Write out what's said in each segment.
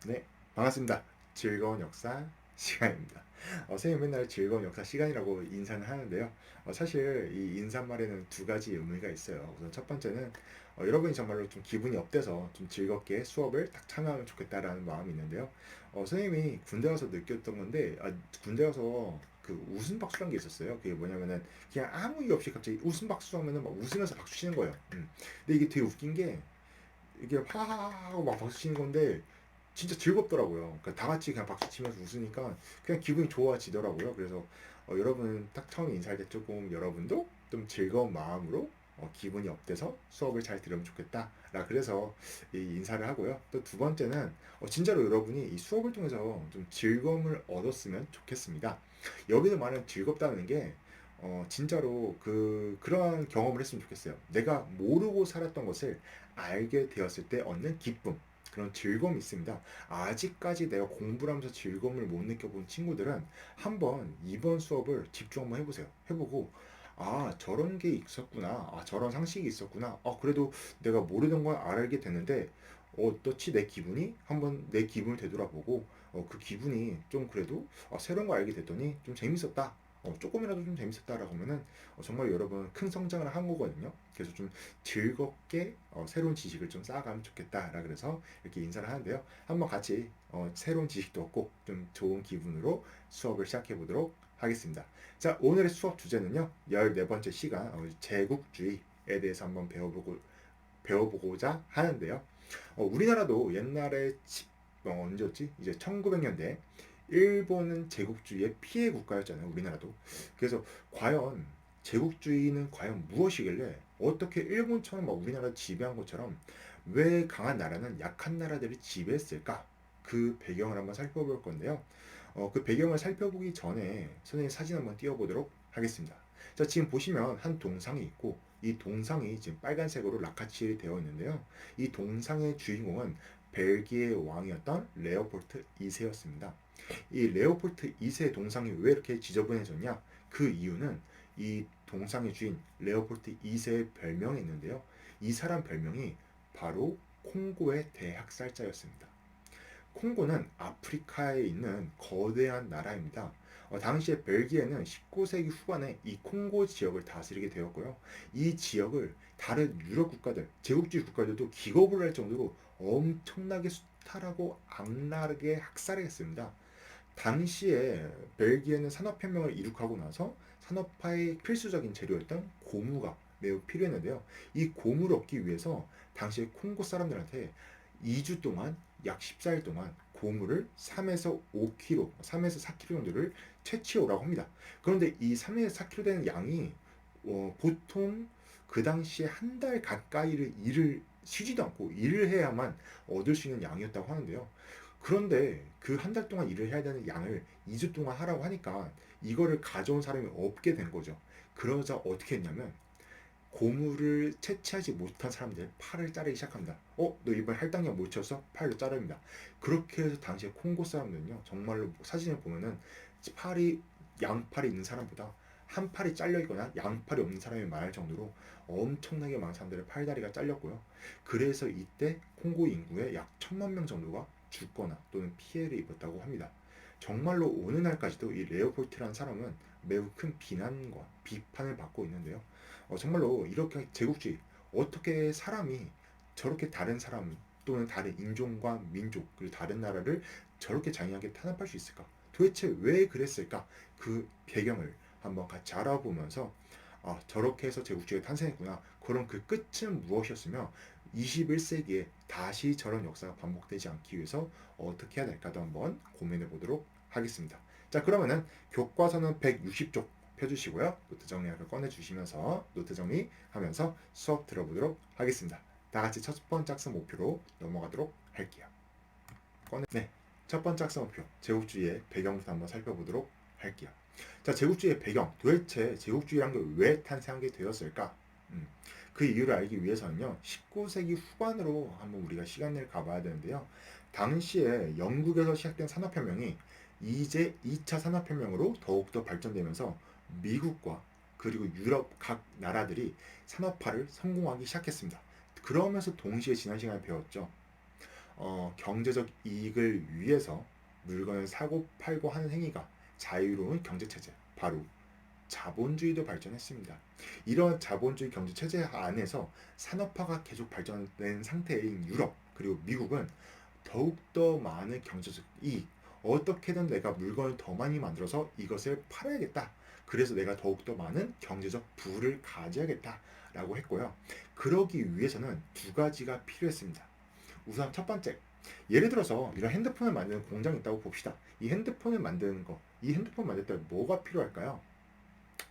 네, 반갑습니다. 즐거운 역사 시간입니다. 선생님 맨날 즐거운 역사 시간이라고 인사는 하는데요. 사실 이 인사말에는 두 가지 의미가 있어요. 우선 첫 번째는 여러분이 정말로 좀 기분이 업돼서 좀 즐겁게 수업을 딱 참여하면 좋겠다라는 마음이 있는데요. 선생님이 군대 가서 느꼈던 건데, 군대 가서 그 웃음 박수란 게 있었어요. 그게 뭐냐면은 그냥 아무 이유 없이 갑자기 웃음 박수 하면은 막 웃으면서 박수 치는 거예요. 근데 이게 되게 웃긴 게 이게 하하하고 막 박수 치는 건데 진짜 즐겁더라고요. 그러니까 다 같이 그냥 박수 치면서 웃으니까 그냥 기분이 좋아지더라고요. 그래서 여러분 딱 처음 인사할 때 조금 여러분도 좀 즐거운 마음으로 기분이 업돼서 수업을 잘 들으면 좋겠다. 라 그래서 이 인사를 하고요. 또 두 번째는 진짜로 여러분이 이 수업을 통해서 좀 즐거움을 얻었으면 좋겠습니다. 여기서 말하는 즐겁다는 게 진짜로 그러한 경험을 했으면 좋겠어요. 내가 모르고 살았던 것을 알게 되었을 때 얻는 기쁨, 그런 즐거움이 있습니다. 아직까지 내가 공부를 하면서 즐거움을 못 느껴본 친구들은 한번 이번 수업을 집중 한번 해보세요. 해보고, 저런 게 있었구나. 저런 상식이 있었구나. 그래도 내가 모르던 걸 알게 됐는데, 어떻지 내 기분이? 한번 내 기분을 되돌아보고, 그 기분이 좀 그래도, 새로운 걸 알게 됐더니 좀 재밌었다. 조금이라도 좀 재밌었다라고 하면은 정말 여러분 큰 성장을 한 거거든요. 그래서 좀 즐겁게 새로운 지식을 좀 쌓아가면 좋겠다라 그래서 이렇게 인사를 하는데요. 한번 같이 새로운 지식도 얻고 좀 좋은 기분으로 수업을 시작해 보도록 하겠습니다. 자, 오늘의 수업 주제는요. 14번째 시간 제국주의에 대해서 한번 배워보고자 하는데요. 우리나라도 옛날에 언제였지? 이제 1900년대 일본은 제국주의의 피해 국가였잖아요. 우리나라도. 그래서 과연 제국주의는 과연 무엇이길래 어떻게 일본처럼 막 우리나라를 지배한 것처럼 왜 강한 나라는 약한 나라들을 지배했을까? 그 배경을 한번 살펴볼 건데요. 그 배경을 살펴보기 전에 선생님 사진 한번 띄워보도록 하겠습니다. 자, 지금 보시면 한 동상이 있고 이 동상이 지금 빨간색으로 라카치 되어 있는데요. 이 동상의 주인공은 벨기에 왕이었던 레오폴트 2세였습니다. 이 레오폴트 2세 동상이 왜 이렇게 지저분해졌냐? 그 이유는 이 동상의 주인 레오폴트 2세의 별명이 있는데요. 이 사람 별명이 바로 콩고의 대학살자였습니다. 콩고는 아프리카에 있는 거대한 나라입니다. 당시에 벨기에는 19세기 후반에 이 콩고 지역을 다스리게 되었고요. 이 지역을 다른 유럽 국가들, 제국주의 국가들도 기겁을 할 정도로 엄청나게 수탈하고 악랄하게 학살했습니다. 당시에 벨기에는 산업혁명을 이룩하고 나서 산업화의 필수적인 재료였던 고무가 매우 필요했는데요. 이 고무를 얻기 위해서 당시에 콩고 사람들한테 2주 동안 약 14일 동안 고무를 3에서 5kg, 3에서 4kg 정도를 채취해 오라고 합니다. 그런데 이 3에서 4kg 되는 양이 보통 그 당시에 한 달 가까이를 일을 쉬지도 않고 일을 해야만 얻을 수 있는 양이었다고 하는데요. 그런데 그 한 달 동안 일을 해야 되는 양을 2주 동안 하라고 하니까 이거를 가져온 사람이 없게 된 거죠. 그러자 어떻게 했냐면 고무를 채취하지 못한 사람들 팔을 자르기 시작합니다. 너 이번 할당량 못 채워서 팔을 자릅니다. 그렇게 해서 당시에 콩고 사람들은요, 정말로 사진을 보면은 팔이 양팔이 있는 사람보다 한 팔이 잘려 있거나 양팔이 없는 사람이 많을 정도로 엄청나게 많은 사람들의 팔다리가 잘렸고요. 그래서 이때 콩고 인구의 약 1000만 명 정도가 죽거나 또는 피해를 입었다고 합니다. 정말로 오늘날까지도 이 레오폴트라는 사람은 매우 큰 비난과 비판을 받고 있는데요. 정말로 이렇게 제국주의, 어떻게 사람이 저렇게 다른 사람 또는 다른 인종과 민족 그리고 다른 나라를 저렇게 잔인하게 탄압할 수 있을까? 도대체 왜 그랬을까? 그 배경을 한번 같이 알아보면서 저렇게 해서 제국주의가 탄생했구나. 그럼 그 끝은 무엇이었으며 21세기에 다시 저런 역사가 반복되지 않기 위해서 어떻게 해야 될까도 한번 고민해 보도록 하겠습니다. 자, 그러면은 교과서는 160쪽 펴주시고요. 노트 정리학을 꺼내주시면서 노트 정리하면서 수업 들어보도록 하겠습니다. 다 같이 첫 번째 학습 목표로 넘어가도록 할게요. 네, 첫 번째 학습 목표 제국주의의 배경부터 한번 살펴보도록 할게요. 자, 제국주의의 배경, 도대체 제국주의란 게 왜 탄생하게 되었을까? 그 이유를 알기 위해서는요, 19세기 후반으로 한번 우리가 시간을 가봐야 되는데요. 당시에 영국에서 시작된 산업혁명이 이제 2차 산업혁명으로 더욱더 발전되면서 미국과 그리고 유럽 각 나라들이 산업화를 성공하기 시작했습니다. 그러면서 동시에 지난 시간에 배웠죠. 경제적 이익을 위해서 물건을 사고 팔고 하는 행위가 자유로운 경제체제, 바로 자본주의도 발전했습니다. 이런 자본주의 경제체제 안에서 산업화가 계속 발전된 상태인 유럽 그리고 미국은 더욱더 많은 경제적 이익, 어떻게든 내가 물건을 더 많이 만들어서 이것을 팔아야겠다. 그래서 내가 더욱더 많은 경제적 부를 가져야겠다. 라고 했고요. 그러기 위해서는 두 가지가 필요했습니다. 우선 첫 번째, 예를 들어서 이런 핸드폰을 만드는 공장이 있다고 봅시다. 이 핸드폰을 만드는 거, 이 핸드폰 만들 때 뭐가 필요할까요?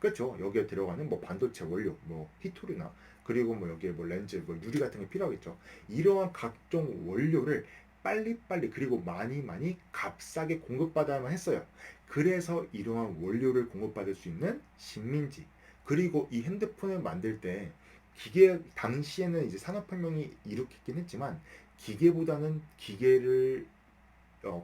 그렇죠. 여기에 들어가는 뭐 반도체 원료, 뭐 히토리나 그리고 뭐 여기에 뭐 렌즈, 뭐 유리 같은 게 필요하겠죠. 이러한 각종 원료를 빨리빨리 그리고 많이 값싸게 공급받아야만 했어요. 그래서 이러한 원료를 공급받을 수 있는 식민지 그리고 이 핸드폰을 만들 때 기계 당시에는 이제 산업혁명이 이룩했긴 했지만 기계보다는 기계를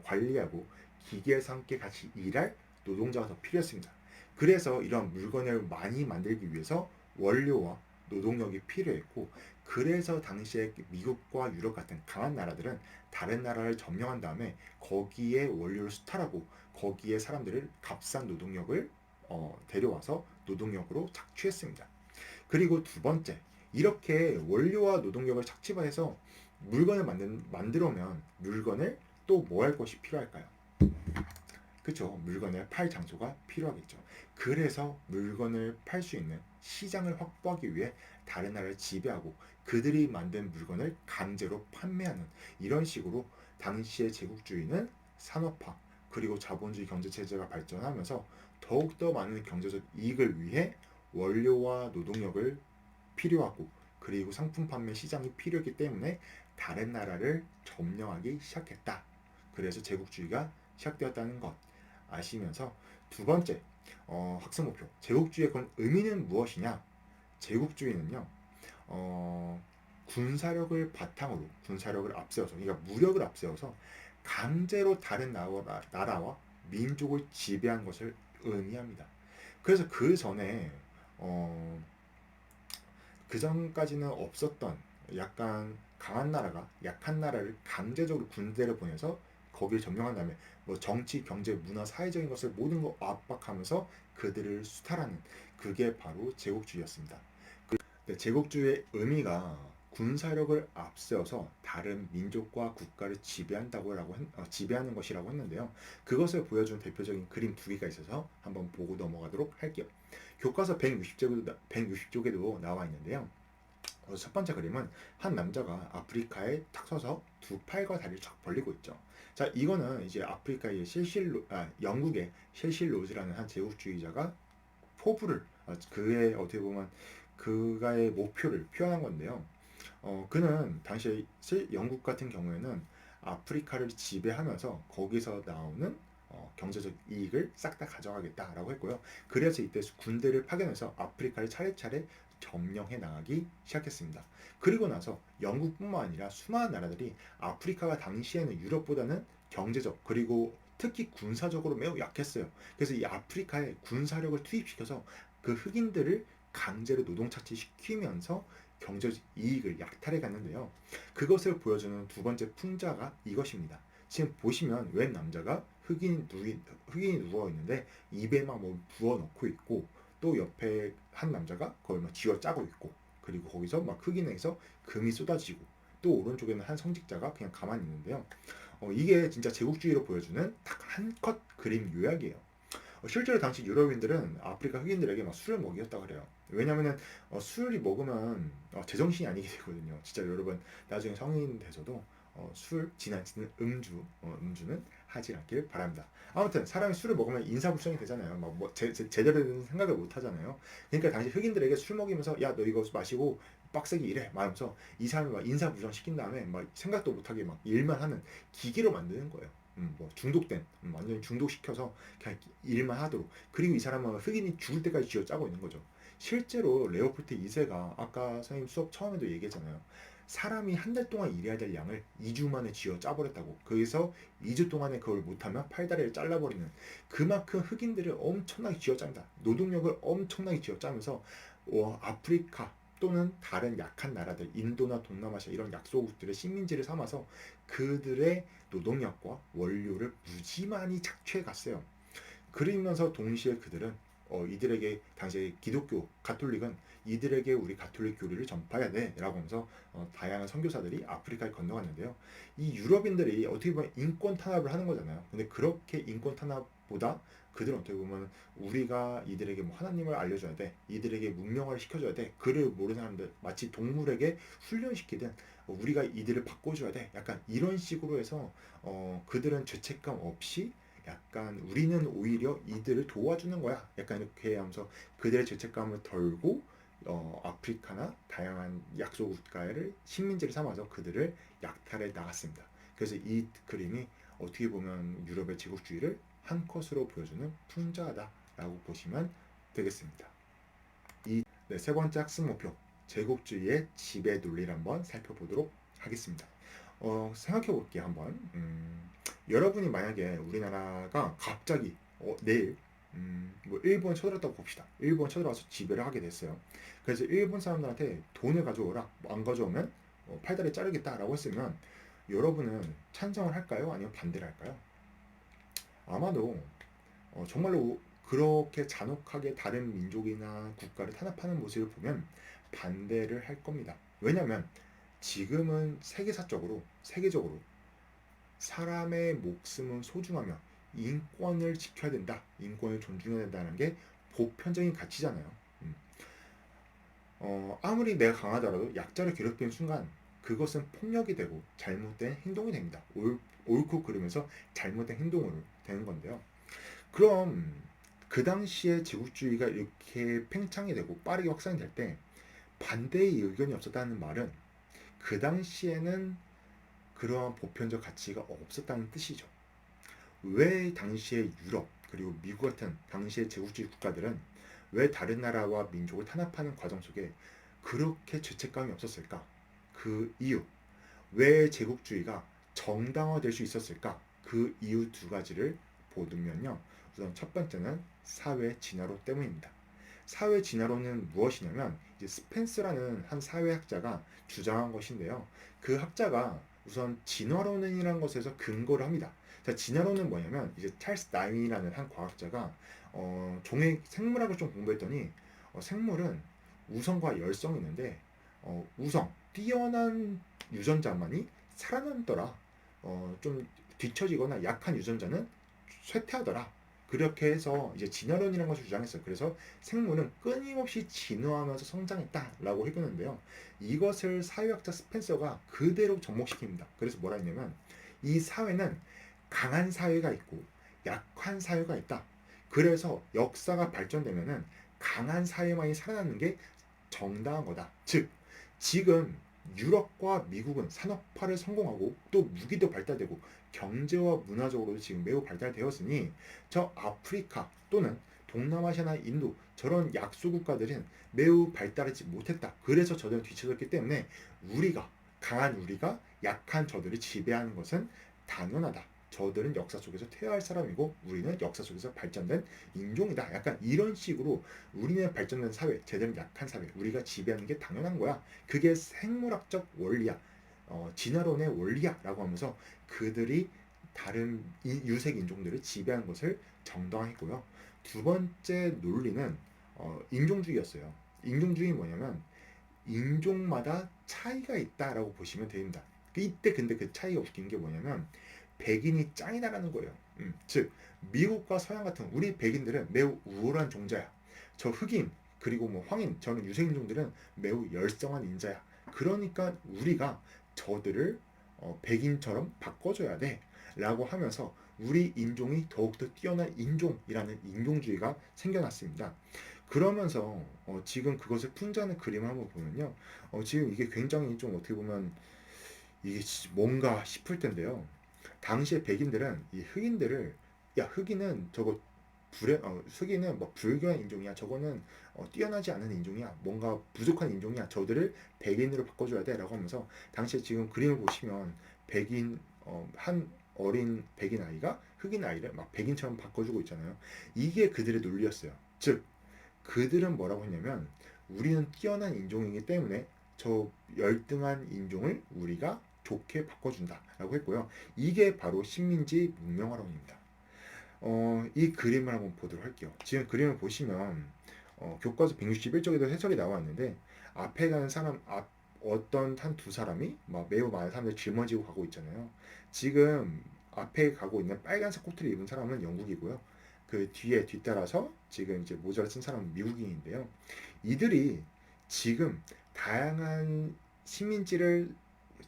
관리하고 기계에서 함께 같이 일할 노동자가 더 필요했습니다. 그래서 이런 물건을 많이 만들기 위해서 원료와 노동력이 필요했고 그래서 당시에 미국과 유럽 같은 강한 나라들은 다른 나라를 점령한 다음에 거기에 원료를 수탈하고 거기에 사람들을 값싼 노동력을 데려와서 노동력으로 착취했습니다. 그리고 두 번째, 이렇게 원료와 노동력을 착취해서 물건을 만들어면 물건을 또 뭐 할 것이 필요할까요? 그쵸. 물건을 팔 장소가 필요하겠죠. 그래서 물건을 팔 수 있는 시장을 확보하기 위해 다른 나라를 지배하고 그들이 만든 물건을 강제로 판매하는 이런 식으로 당시의 제국주의는 산업화 그리고 자본주의 경제체제가 발전하면서 더욱더 많은 경제적 이익을 위해 원료와 노동력을 필요하고 그리고 상품 판매 시장이 필요했기 때문에 다른 나라를 점령하기 시작했다. 그래서 제국주의가 시작되었다는 것 아시면서 두 번째 학습 목표 제국주의의 그럼 의미는 무엇이냐? 제국주의는요 군사력을 바탕으로 군사력을 앞세워서 그러니까 무력을 앞세워서 강제로 다른 나라와 민족을 지배한 것을 의미합니다. 그래서 그 전에 어, 그 전까지는 없었던 약간 강한 나라가 약한 나라를 강제적으로 군대를 보내서 거기를 점령한 다음에 뭐 정치, 경제, 문화, 사회적인 것을 모든 걸 압박하면서 그들을 수탈하는 그게 바로 제국주의였습니다. 제국주의의 의미가 군사력을 앞세워서 다른 민족과 국가를 지배하는 것이라고 했는데요. 그것을 보여준 대표적인 그림 두 개가 있어서 한번 보고 넘어가도록 할게요. 교과서 160쪽에도 나와 있는데요. 첫 번째 그림은 한 남자가 아프리카에 탁 서서 두 팔과 다리를 쫙 벌리고 있죠. 자, 이거는 이제 아프리카의 영국의 셀실 로즈라는 한 제국주의자가 포부를 그의 어떻게 보면 그가의 목표를 표현한 건데요. 그는 당시에 영국 같은 경우에는 아프리카를 지배하면서 거기서 나오는 경제적 이익을 싹 다 가져가겠다라고 했고요. 그래서 이때 군대를 파견해서 아프리카를 차례차례 점령해 나가기 시작했습니다. 그리고 나서 영국뿐만 아니라 수많은 나라들이 아프리카가 당시에는 유럽보다는 경제적 그리고 특히 군사적으로 매우 약했어요. 그래서 이 아프리카에 군사력을 투입시켜서 그 흑인들을 강제로 노동 착취시키면서 경제적 이익을 약탈해 갔는데요. 그것을 보여주는 두 번째 풍자가 이것입니다. 지금 보시면 웬 남자가 흑인이 누워 있는데 입에 막 뭐 부어 넣고 있고 또 옆에 한 남자가 거의 막 쥐어 짜고 있고 그리고 거기서 막 흑인에서 금이 쏟아지고 또 오른쪽에는 한 성직자가 그냥 가만히 있는데요. 이게 진짜 제국주의로 보여주는 딱 한 컷 그림 요약이에요. 실제로 당시 유럽인들은 아프리카 흑인들에게 막 술을 먹였다 그래요. 왜냐면은 술이 먹으면 제정신이 아니게 되거든요. 진짜 여러분 나중에 성인 돼서도 지나치는 음주는 하지 않길 바랍니다. 아무튼 사람이 술을 먹으면 인사불성이 되잖아요. 막뭐 제대로 된 생각을 못 하잖아요. 그러니까 당시 흑인들에게 술 먹이면서 야 너 이거 마시고 빡세게 일해 말하면서 이 사람을 막 인사불성 시킨 다음에 막 생각도 못하게 막 일만 하는 기계로 만드는 거예요. 뭐 중독된 완전히 중독시켜서 그냥 일만 하도록 그리고 이 사람은 흑인이 죽을 때까지 쥐어짜고 있는 거죠. 실제로 레오폴트 2세가 아까 선생님 수업 처음에도 얘기했잖아요. 사람이 한 달 동안 일해야 될 양을 2주 만에 쥐어 짜버렸다고. 그래서 2주 동안에 그걸 못하면 팔다리를 잘라버리는 그만큼 흑인들을 엄청나게 쥐어 짠다. 노동력을 엄청나게 쥐어 짜면서 아프리카 또는 다른 약한 나라들, 인도나 동남아시아 이런 약소국들의 식민지를 삼아서 그들의 노동력과 원료를 무지만이 착취해 갔어요. 그러면서 동시에 그들은 이들에게 당시에 기독교 가톨릭은 이들에게 우리 가톨릭 교리를 전파해야 돼라고 하면서 다양한 선교사들이 아프리카에 건너갔는데요. 이 유럽인들이 어떻게 보면 인권 탄압을 하는 거잖아요. 근데 그렇게 인권 탄압보다 그들은 어떻게 보면 우리가 이들에게 뭐 하나님을 알려줘야 돼, 이들에게 문명화를 시켜줘야 돼, 글을 모르는 사람들 마치 동물에게 훈련시키든 우리가 이들을 바꿔줘야 돼, 약간 이런 식으로 해서 그들은 죄책감 없이 약간 우리는 오히려 이들을 도와주는 거야. 약간 이렇게 하면서 그들의 죄책감을 덜고 아프리카나 다양한 약소 국가를 식민지를 삼아서 그들을 약탈해 나갔습니다. 그래서 이 그림이 어떻게 보면 유럽의 제국주의를 한 컷으로 보여주는 풍자하다라고 보시면 되겠습니다. 네, 세 번째 학습 목표, 제국주의의 지배 논리를 한번 살펴보도록 하겠습니다. 생각해 볼게요, 한번. 여러분이 만약에 우리나라가 갑자기 내일 뭐 일본 쳐들었다고 봅시다. 일본 쳐들어와서 지배를 하게 됐어요. 그래서 일본 사람들한테 돈을 가져오라. 안 가져오면 팔다리 자르겠다라고 했으면 여러분은 찬성을 할까요? 아니면 반대를 할까요? 아마도 정말로 그렇게 잔혹하게 다른 민족이나 국가를 탄압하는 모습을 보면 반대를 할 겁니다. 왜냐하면 지금은 세계적으로 사람의 목숨은 소중하며 인권을 지켜야 된다, 인권을 존중해야 된다는 게 보편적인 가치잖아요. 아무리 내가 강하더라도 약자를 괴롭히는 순간 그것은 폭력이 되고 잘못된 행동이 됩니다. 옳고 그르면서 잘못된 행동으로 되는 건데요. 그럼 그 당시에 제국주의가 이렇게 팽창이 되고 빠르게 확산이 될 때 반대의 의견이 없었다는 말은 그 당시에는 그러한 보편적 가치가 없었다는 뜻이죠. 왜 당시에 유럽 그리고 미국 같은 당시의 제국주의 국가들은 왜 다른 나라와 민족을 탄압하는 과정 속에 그렇게 죄책감이 없었을까? 그 이유, 왜 제국주의가 정당화될 수 있었을까? 그 이유 두 가지를 보면요. 우선 첫 번째는 사회 진화로 때문입니다. 사회 진화론은 무엇이냐면 이제 스펜스라는 한 사회학자가 주장한 것인데요. 그 학자가 우선 진화론이라는 것에서 근거를 합니다. 자, 진화론은 뭐냐면 이제 찰스 다윈이라는 한 과학자가 종의 생물학을 좀 공부했더니 생물은 우성과 열성이 있는데 우성 뛰어난 유전자만이 살아남더라. 좀 뒤처지거나 약한 유전자는 쇠퇴하더라. 그렇게 해서 이제 진화론이라는 것을 주장했어요. 그래서 생물은 끊임없이 진화하면서 성장했다라고 해주는데요. 이것을 사회학자 스펜서가 그대로 접목시킵니다. 그래서 뭐라 했냐면 이 사회는 강한 사회가 있고 약한 사회가 있다. 그래서 역사가 발전되면은 강한 사회만이 살아남는 게 정당한 거다. 즉 지금 유럽과 미국은 산업화를 성공하고 또 무기도 발달되고 경제와 문화적으로도 지금 매우 발달되었으니 저 아프리카 또는 동남아시아나 인도 저런 약소 국가들은 매우 발달하지 못했다. 그래서 저들은 뒤쳐졌기 때문에 우리가 강한 우리가 약한 저들을 지배하는 것은 당연하다. 저들은 역사 속에서 퇴화할 사람이고 우리는 역사 속에서 발전된 인종이다. 약간 이런 식으로 우리는 발전된 사회, 쟤들은 약한 사회, 우리가 지배하는 게 당연한 거야. 그게 생물학적 원리야. 진화론의 원리야. 라고 하면서 그들이 다른 유색 인종들을 지배하는 것을 정당화했고요. 두 번째 논리는 인종주의였어요. 인종주의 뭐냐면 인종마다 차이가 있다라고 보시면 됩니다. 이때 근데 그 차이가 웃긴 게 뭐냐면 백인이 짱이다라는 거예요. 즉 미국과 서양 같은 우리 백인들은 매우 우월한 종자야. 저 흑인 그리고 뭐 황인 저는 유색인종들은 매우 열성한 인자야. 그러니까 우리가 저들을 백인처럼 바꿔줘야 돼 라고 하면서 우리 인종이 더욱더 뛰어난 인종이라는 인종주의가 생겨났습니다. 그러면서 지금 그것을 풍자하는 그림을 한번 보면요. 지금 이게 굉장히 좀 어떻게 보면 이게 뭔가 싶을 텐데요. 당시에 백인들은 이 흑인들을 야 흑인은 저거 흑인은 뭐 불교한 인종이야. 저거는 뛰어나지 않은 인종이야. 뭔가 부족한 인종이야. 저들을 백인으로 바꿔줘야 돼라고 하면서 당시에 지금 그림을 보시면 백인 한 어린 백인 아이가 흑인 아이를 막 백인처럼 바꿔주고 있잖아요. 이게 그들의 논리였어요. 즉 그들은 뭐라고 했냐면 우리는 뛰어난 인종이기 때문에 저 열등한 인종을 우리가 좋게 바꿔준다라고 했고요. 이게 바로 식민지 문명화론입니다. 이 그림을 한번 보도록 할게요. 지금 그림을 보시면 교과서 161쪽에도 해설이 나와 있는데 앞에 가는 사람 어떤 한 두 사람이 막 매우 많은 사람들 짊어지고 가고 있잖아요. 지금 앞에 가고 있는 빨간색 코트를 입은 사람은 영국이고요. 그 뒤에 뒤따라서 지금 이제 모자를 쓴 사람은 미국인인데요. 이들이 지금 다양한 식민지를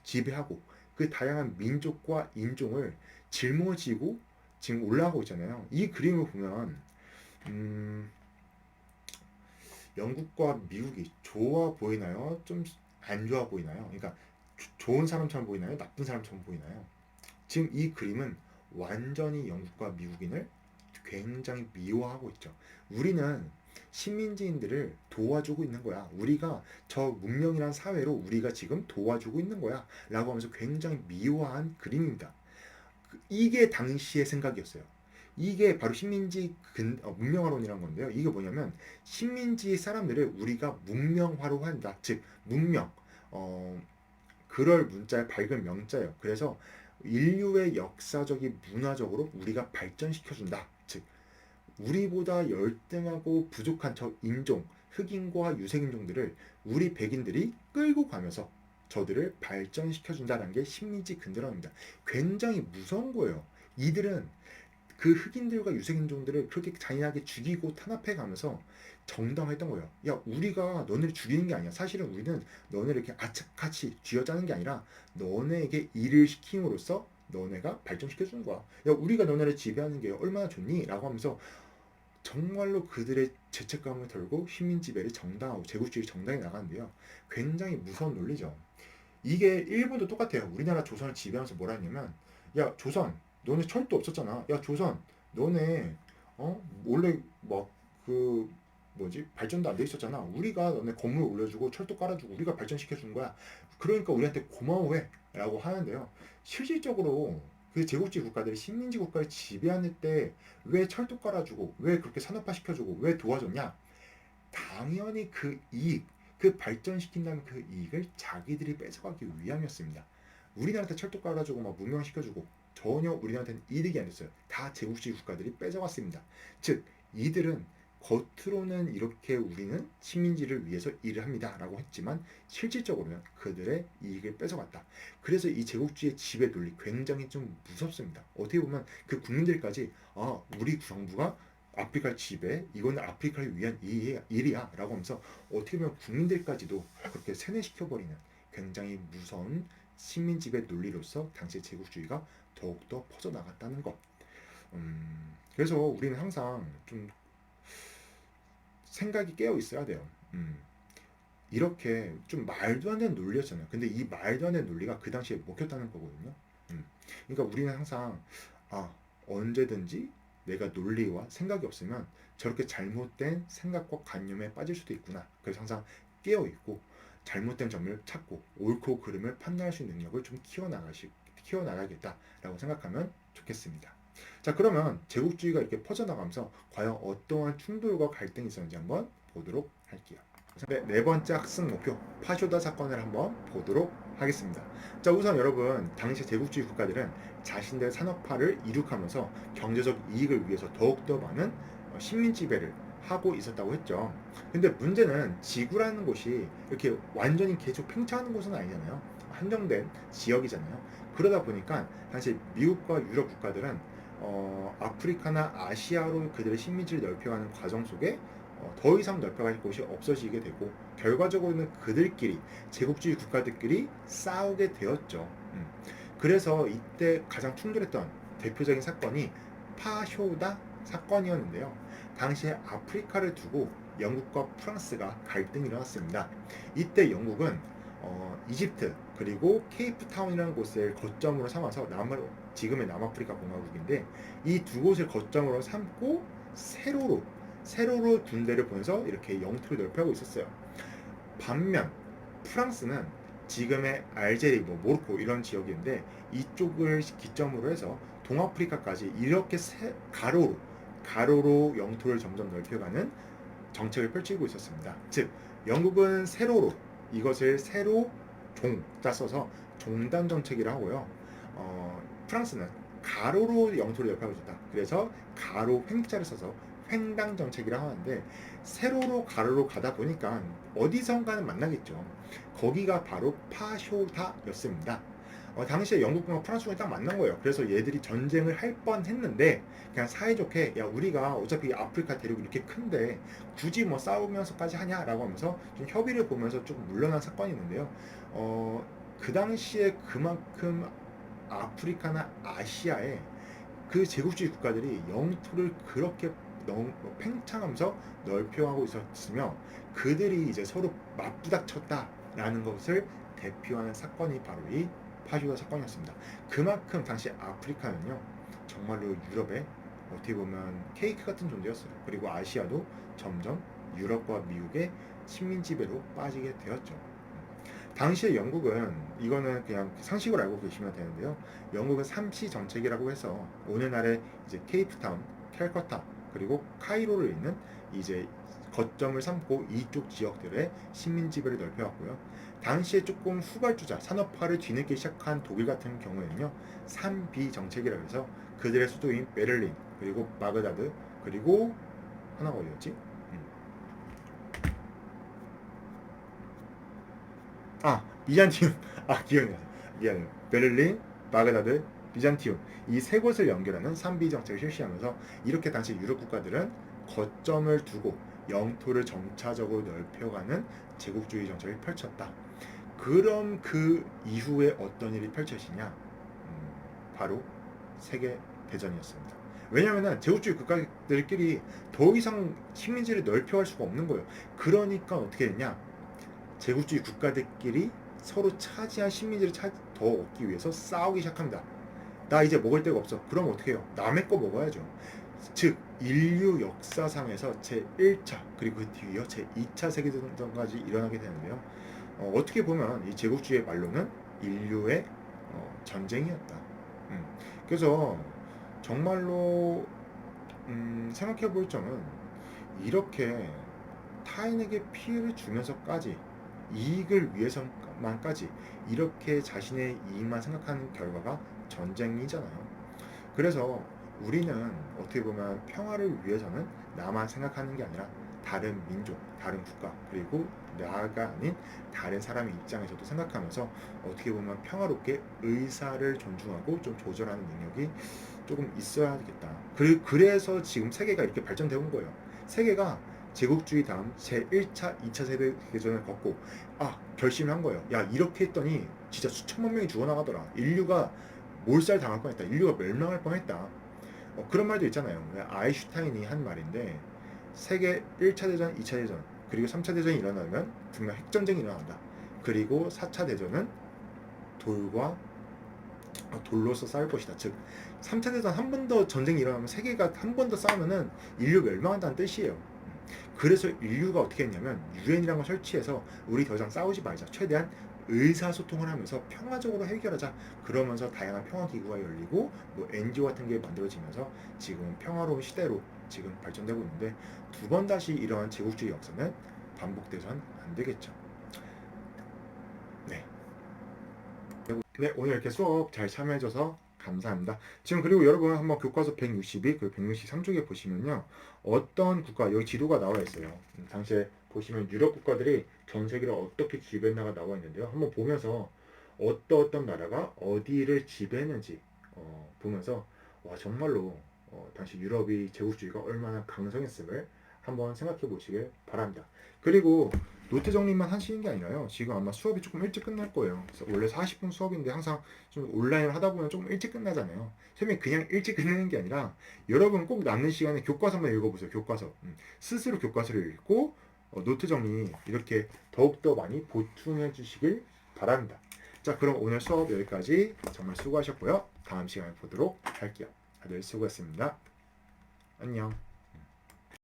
지배하고 그 다양한 민족과 인종을 짊어지고 지금 올라가고 있잖아요. 이 그림을 보면 영국과 미국이 좋아 보이나요? 좀 안 좋아 보이나요? 그러니까 좋은 사람처럼 보이나요? 나쁜 사람처럼 보이나요? 지금 이 그림은 완전히 영국과 미국인을 굉장히 미워하고 있죠. 우리는 식민지인들을 도와주고 있는 거야. 우리가 저 문명이란 사회로 우리가 지금 도와주고 있는 거야. 라고 하면서 굉장히 미워한 그림입니다. 이게 당시의 생각이었어요. 이게 바로 문명화론이라는 건데요. 이게 뭐냐면 식민지 사람들을 우리가 문명화로 한다. 즉 문명, 그럴 문자의 밝은 명자예요. 그래서 인류의 역사적인 문화적으로 우리가 발전시켜준다. 즉 우리보다 열등하고 부족한 저 인종, 흑인과 유색인종들을 우리 백인들이 끌고 가면서 저들을 발전시켜준다는 게 식민지 근대론입니다. 굉장히 무서운 거예요. 이들은 그 흑인들과 유색인종들을 그렇게 잔인하게 죽이고 탄압해 가면서 정당화했던 거예요. 야, 우리가 너네를 죽이는 게 아니야. 사실은 우리는 너네를 이렇게 악착같이 쥐어짜는 게 아니라 너네에게 일을 시킴으로써 너네가 발전시켜주는 거야. 야, 우리가 너네를 지배하는 게 얼마나 좋니? 라고 하면서 정말로 그들의 죄책감을 덜고 식민지배를 정당하고 제국주의 정당히 나가는데요. 굉장히 무서운 논리죠. 이게 일본도 똑같아요. 우리나라 조선을 지배하면서 뭐라 했냐면, 야 조선 너네 철도 없었잖아. 야 조선 너네 원래 막 그 뭐지 발전도 안 돼 있었잖아. 우리가 너네 건물 올려주고 철도 깔아주고 우리가 발전시켜 준 거야. 그러니까 우리한테 고마워해라고 하는데요. 실질적으로 그 제국주의 국가들이 식민지 국가를 지배하는 때 왜 철도 깔아주고 왜 그렇게 산업화 시켜주고 왜 도와줬냐? 당연히 그 이익, 그 발전시킨다는 그 이익을 자기들이 뺏어가기 위함이었습니다. 우리나라한테 철도 깔아주고 막 문명시켜주고 전혀 우리나라한테는 이득이 안 됐어요. 다 제국주의 국가들이 뺏어갔습니다. 즉 이들은 겉으로는 이렇게 우리는 식민지를 위해서 일을 합니다 라고 했지만 실질적으로는 그들의 이익을 뺏어갔다. 그래서 이 제국주의 지배 논리 굉장히 좀 무섭습니다. 어떻게 보면 그 국민들까지 우리 정부가 아프리카 지배 이건 아프리카를 위한 일이야 라고 하면서 어떻게 보면 국민들까지도 그렇게 세뇌시켜버리는 굉장히 무서운 식민지배 논리로서 당시 제국주의가 더욱더 퍼져나갔다는 것. 그래서 우리는 항상 좀 생각이 깨어 있어야 돼요. 이렇게 좀 말도 안 되는 논리였잖아요. 근데 이 말도 안 되는 논리가 그 당시에 먹혔다는 거거든요. 그러니까 우리는 항상 언제든지 내가 논리와 생각이 없으면 저렇게 잘못된 생각과 관념에 빠질 수도 있구나. 그래서 항상 깨어 있고 잘못된 점을 찾고 옳고 그름을 판단할 수 있는 능력을 좀 키워나가겠다라고 생각하면 좋겠습니다. 자, 그러면 제국주의가 이렇게 퍼져나가면서 과연 어떠한 충돌과 갈등이 있었는지 한번 보도록 할게요. 네 번째 학습 목표 파쇼다 사건을 한번 보도록 하겠습니다. 자, 우선 여러분 당시 제국주의 국가들은 자신들의 산업화를 이룩하면서 경제적 이익을 위해서 더욱더 많은 식민 지배를 하고 있었다고 했죠. 근데 문제는 지구라는 곳이 이렇게 완전히 계속 팽창하는 곳은 아니잖아요. 한정된 지역이잖아요. 그러다 보니까 당시 미국과 유럽 국가들은 아프리카나 아시아로 그들의 식민지를 넓혀가는 과정 속에 더 이상 넓혀갈 곳이 없어지게 되고 결과적으로는 그들끼리 제국주의 국가들끼리 싸우게 되었죠. 그래서 이때 가장 충돌했던 대표적인 사건이 파쇼다 사건이었는데요. 당시에 아프리카를 두고 영국과 프랑스가 갈등이 일어났습니다. 이때 영국은 이집트 그리고 케이프타운이라는 곳을 거점으로 삼아서 지금의 남아프리카 공화국인데 이 두 곳을 거점으로 삼고 세로로 군대를 보내서 이렇게 영토를 넓혀가고 있었어요. 반면 프랑스는 지금의 알제리, 모로코 이런 지역인데 이쪽을 기점으로 해서 동아프리카까지 이렇게 가로로 영토를 점점 넓혀가는 정책을 펼치고 있었습니다. 즉 영국은 세로로 이것을 세로 종자 써서 종단 정책이라 하고요. 프랑스는 가로로 영토를 넓혀고 있다. 그래서 가로 횡자를 써서 횡단 정책이라 하는데 세로로 가로로 가다 보니까 어디선가는 만나겠죠. 거기가 바로 파쇼다였습니다. 당시에 영국과 프랑스군이 딱 만난 거예요. 그래서 얘들이 전쟁을 할 뻔했는데 그냥 사이좋게 야 우리가 어차피 아프리카 대륙이 이렇게 큰데 굳이 뭐 싸우면서까지 하냐라고 하면서 좀 협의를 보면서 조금 물러난 사건이 있는데요. 그 당시에 그만큼 아프리카나 아시아에 그 제국주의 국가들이 영토를 그렇게 팽창하면서 넓혀가고 있었으며 그들이 이제 서로 맞부닥쳤다라는 것을 대표하는 사건이 바로 이 파쇼다 사건이었습니다. 그만큼 당시 아프리카는요 정말로 유럽의 어떻게 보면 케이크 같은 존재였어요. 그리고 아시아도 점점 유럽과 미국의 식민 지배로 빠지게 되었죠. 당시에 영국은 이거는 그냥 상식으로 알고 계시면 되는데요. 영국은 삼시 정책이라고 해서 오늘날의 이제 케이프타운, 캘커타 그리고 카이로를 잇는 이제 거점을 삼고 이쪽 지역들의 식민 지배를 넓혀왔고요. 당시에 조금 후발주자 산업화를 뒤늦게 시작한 독일 같은 경우에는요. 3B 정책이라고 해서 그들의 수도인 베를린 그리고 바그다드 그리고 하나가 어디였지? 비잔티움. 기억나요. 미안해요. 베를린, 바그다드, 비잔티움. 이 세 곳을 연결하는 3B 정책을 실시하면서 이렇게 당시 유럽 국가들은 거점을 두고 영토를 점차적으로 넓혀가는 제국주의 정책을 펼쳤다. 그럼 그 이후에 어떤 일이 펼쳐지냐? 바로 세계 대전이었습니다. 왜냐하면 제국주의 국가들끼리 더 이상 식민지를 넓혀갈 수가 없는 거예요. 그러니까 어떻게 됐냐? 제국주의 국가들끼리 서로 차지한 식민지를 더 얻기 위해서 싸우기 시작합니다. 나 이제 먹을 데가 없어. 그럼 어떻게 해요? 남의 거 먹어야죠. 즉 인류 역사상에서 제1차 그리고 그 뒤이어 제2차 세계대전까지 일어나게 되는데요. 어떻게 보면 이 제국주의의 말로는 인류의 전쟁이었다. 그래서 정말로 생각해 볼 점은 이렇게 타인에게 피해를 주면서까지 이익을 위해서만까지 이렇게 자신의 이익만 생각하는 결과가 전쟁이잖아요. 그래서 우리는 어떻게 보면 평화를 위해서는 나만 생각하는 게 아니라 다른 민족, 다른 국가, 그리고 나가 아닌 다른 사람의 입장에서도 생각하면서 어떻게 보면 평화롭게 의사를 존중하고 좀 조절하는 능력이 조금 있어야겠다. 그래서 지금 세계가 이렇게 발전되어 온 거예요. 세계가 제국주의 다음 제1차, 2차 세계대전을 겪고 결심을 한 거예요. 야 이렇게 했더니 진짜 수천만 명이 죽어나가더라. 인류가 몰살 당할 뻔했다. 인류가 멸망할 뻔했다. 그런 말도 있잖아요. 아인슈타인이 한 말인데 세계 1차 대전, 2차 대전 그리고 3차 대전이 일어나면 분명 핵전쟁이 일어난다. 그리고 4차 대전은 돌로서 싸울 것이다. 즉 3차 대전 한 번 더 전쟁이 일어나면 세계가 한 번 더 싸우면은 인류 멸망한다는 뜻이에요. 그래서 인류가 어떻게 했냐면 유엔이라는 걸 설치해서 우리 더 이상 싸우지 말자. 최대한 의사소통을 하면서 평화적으로 해결하자. 그러면서 다양한 평화기구가 열리고 뭐 NGO 같은 게 만들어지면서 지금 평화로운 시대로 지금 발전되고 있는데 두 번 다시 이러한 제국주의 역사는 반복돼서는 안 되겠죠. 네. 네, 오늘 이렇게 수업 잘 참여해줘서 감사합니다. 지금 그리고 여러분 한번 교과서 162, 그리고 163쪽에 보시면요. 어떤 국가, 여기 지도가 나와 있어요. 당시에 보시면 유럽 국가들이 전 세계를 어떻게 지배했나가 나와 있는데요. 한번 보면서 어떤 나라가 어디를 지배했는지 보면서 와 정말로 당시 유럽이 제국주의가 얼마나 강성했음을 한번 생각해 보시길 바랍니다. 그리고 노트 정리만 하시는 게 아니라요. 지금 아마 수업이 조금 일찍 끝날 거예요. 그래서 원래 40분 수업인데 항상 좀 온라인을 하다 보면 조금 일찍 끝나잖아요. 선생님이 그냥 일찍 끝내는 게 아니라 여러분 꼭 남는 시간에 교과서 한번 읽어보세요. 교과서. 스스로 교과서를 읽고 노트 정리 이렇게 더욱더 많이 보충해 주시길 바랍니다. 자, 그럼 오늘 수업 여기까지 정말 수고하셨고요. 다음 시간에 보도록 할게요. 다들 수고했습니다. 안녕.